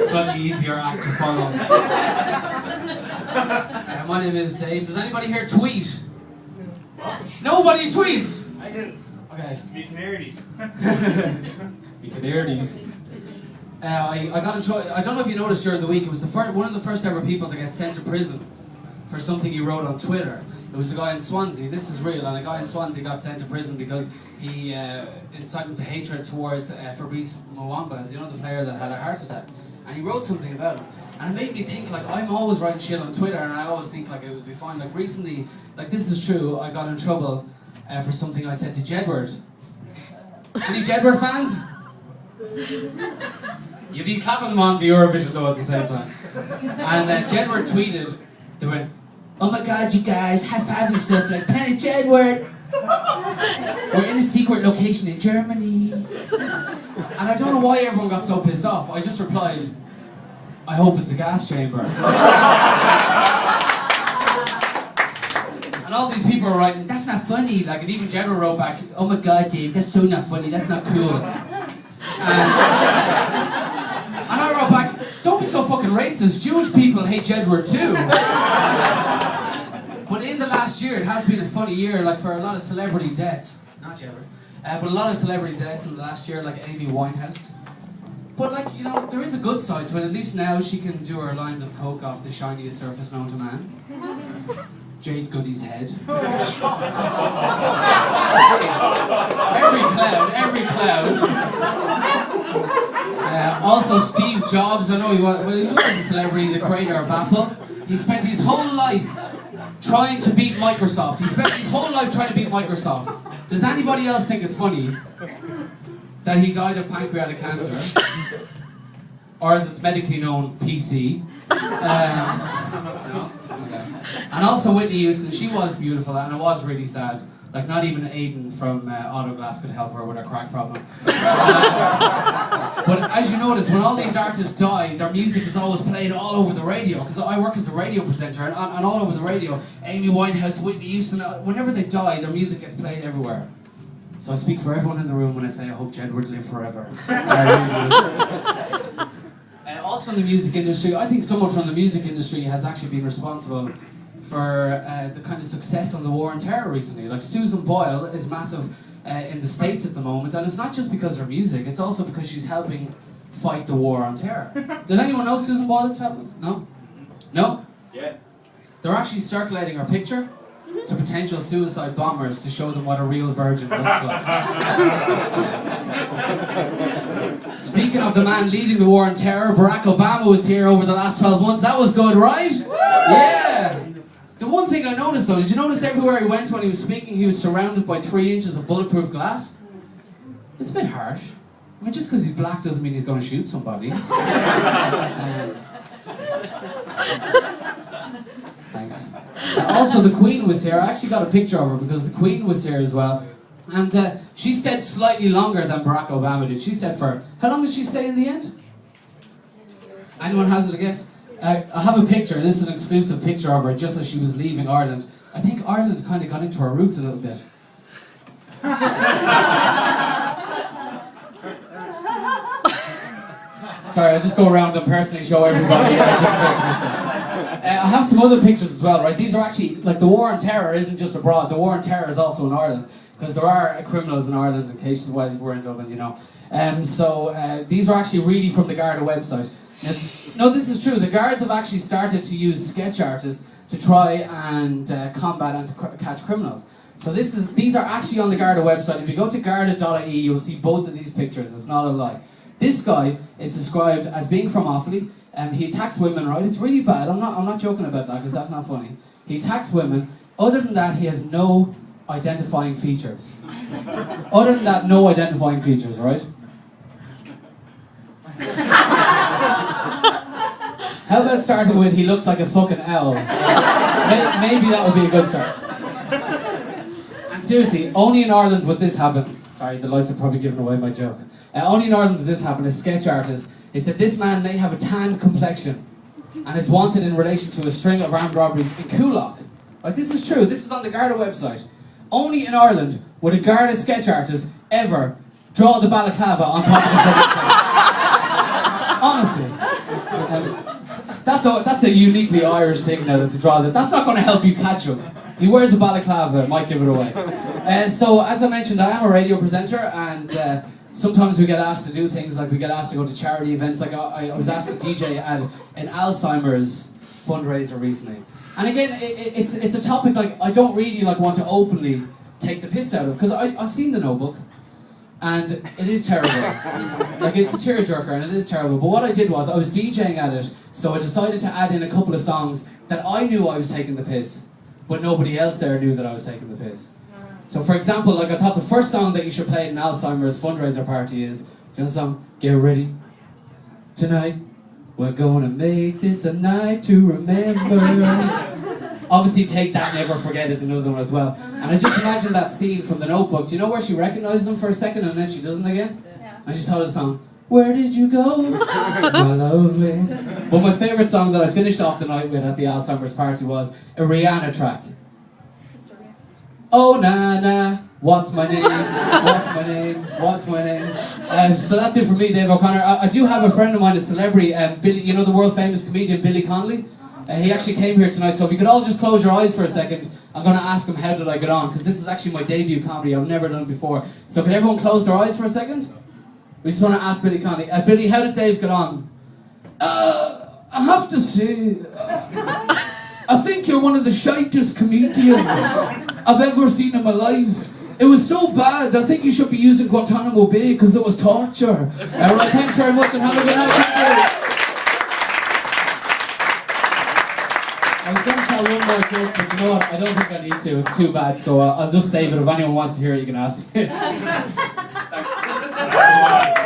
slightly easier act to follow. My name is Dave. Does anybody here tweet? Nobody tweets! I do. Okay. Me Canaries. Me Canaries. I got in trouble. I don't know if you noticed during the week, it was one of the first ever people to get sent to prison for something he wrote on Twitter. It was a guy in Swansea, this is real, and a guy in Swansea got sent to prison because he incited to hatred towards Fabrice Muamba, you know, the player that had a heart attack. And he wrote something about him. And it made me think, like, I'm always writing shit on Twitter, and I always think, like, it would be fine. Like, recently, like, this is true, I got in trouble for something I said to Jedward. Any Jedward fans? You'd be clapping them on the Eurovision, though, at the same time. And Jedward tweeted, they went, "Oh my god, you guys, high five and stuff like Planet Jedward. We're in a secret location in Germany." And I don't know why everyone got so pissed off. I just replied, "I hope it's a gas chamber." And all these people were writing, "That's not funny." Like, and even Jedward wrote back, "Oh my god, Dave, that's so not funny, that's not cool." And I wrote back, "Don't be so fucking racist. Jewish people hate Jedward too." But in the last year, it has been a funny year, like for a lot of celebrity deaths. Not Jedward. But a lot of celebrity deaths in the last year, like Amy Winehouse. But like, you know, there is a good side to it. At least now she can do her lines of coke off the shiniest surface known to man. Jade Goody's head. Every cloud. Also Steve Jobs, I know he was a celebrity, the creator of Apple. He spent his whole life trying to beat Microsoft. He spent his whole life trying to beat Microsoft. Does anybody else think it's funny that he died of pancreatic cancer? Or as it's medically known, PC. No? Okay. And also Whitney Houston, she was beautiful and it was really sad. Like, not even Aidan from Autoglass could help her with her crack problem. But as you notice, when all these artists die, their music is always played all over the radio. Because I work as a radio presenter, and all over the radio, Amy Winehouse, Whitney Houston, whenever they die, their music gets played everywhere. So I speak for everyone in the room when I say I hope Jedward live forever. Also in the music industry, I think someone from the music industry has actually been responsible for the kind of success on the war on terror recently. Like, Susan Boyle is massive in the States at the moment, and it's not just because of her music, it's also because she's helping fight the war on terror. Did anyone know Susan Boyle is helping? No? No? Yeah. They're actually circulating her picture to potential suicide bombers to show them what a real virgin looks like. Speaking of the man leading the war on terror, Barack Obama was here over the last 12 months. That was good, right? Yeah! The one thing I noticed though, did you notice everywhere he went when he was speaking, he was surrounded by 3 inches of bulletproof glass? It's a bit harsh. I mean, just because he's black doesn't mean he's going to shoot somebody. Thanks. Also, the Queen was here. I actually got a picture of her because the Queen was here as well. And she stayed slightly longer than Barack Obama did. She stayed for... How long did she stay in the end? Anyone has it a guess? I have a picture. This is an exclusive picture of her just as she was leaving Ireland. I think Ireland kind of got into her roots a little bit. Sorry, I just go around and personally show everybody. I have some other pictures as well, right? These are actually, like, the war on terror isn't just abroad. The war on terror is also in Ireland. Because there are criminals in Ireland, in case we're in Dublin, you know. So these are actually really from the Garda website. No, this is true. The Guards have actually started to use sketch artists to try and combat and to catch criminals. So these are actually on the Garda website. If you go to garda.ie, you'll see both of these pictures. It's not a lie. This guy is described as being from Offaly, and he attacks women, right? It's really bad. I'm not joking about that because that's not funny. He attacks women. Other than that, he has no identifying features. Other than that, no identifying features, right? How about starting with, he looks like a fucking owl? Maybe that would be a good start. And seriously, only in Ireland would this happen. Sorry, the lights are probably giving away my joke. Only in Ireland would this happen. A sketch artist, he said this man may have a tan complexion and is wanted in relation to a string of armed robberies in Coolock. Right, this is true. This is on the Garda website. Only in Ireland would a Garda sketch artist ever draw the balaclava on top of the public face. Honestly. That's a uniquely Irish thing now that to draw that. That's not going to help you catch him. He wears a balaclava, might give it away. So as I mentioned, I am a radio presenter, and sometimes we get asked to do things like we get asked to go to charity events. Like I was asked to DJ at an Alzheimer's fundraiser recently. And again, it's a topic like I don't really like want to openly take the piss out of, because I've seen the Notebook. And it is terrible. Like, it's a tearjerker and it is terrible. But what I did was, I was DJing at it, so I decided to add in a couple of songs that I knew I was taking the piss, but nobody else there knew that I was taking the piss. So for example, like I thought the first song that you should play at an Alzheimer's fundraiser party is, you know the song, Get Ready, Tonight, we're gonna make this a night to remember. Obviously, Take That, Never Forget is another one as well. And I just imagine that scene from the Notebook. Do you know where she recognises him for a second and then she doesn't again? Yeah. And she thought of the song, Where Did You Go, My Lovely? But my favourite song that I finished off the night with at the Alzheimer's party was a Rihanna track. Oh, na na, what's my name? What's my name? What's my name? So that's it for me, Dave O'Connor. I do have a friend of mine, a celebrity, Billy, you know the world famous comedian Billy Connolly? He actually came here tonight, so if you could all just close your eyes for a second, I'm going to ask him how did I get on, because this is actually my debut comedy. I've never done it before. So could everyone close their eyes for a second? We just want to ask Billy Connolly. Billy, how did Dave get on? I have to say, I think you're one of the shyest comedians I've ever seen in my life. It was so bad, I think you should be using Guantanamo Bay because there was torture. Alright, thanks very much and have a good night. Thank you. I was going to tell one more joke, but you know what? I don't think I need to. It's too bad, so I'll just save it. If anyone wants to hear it, you can ask me. Thanks.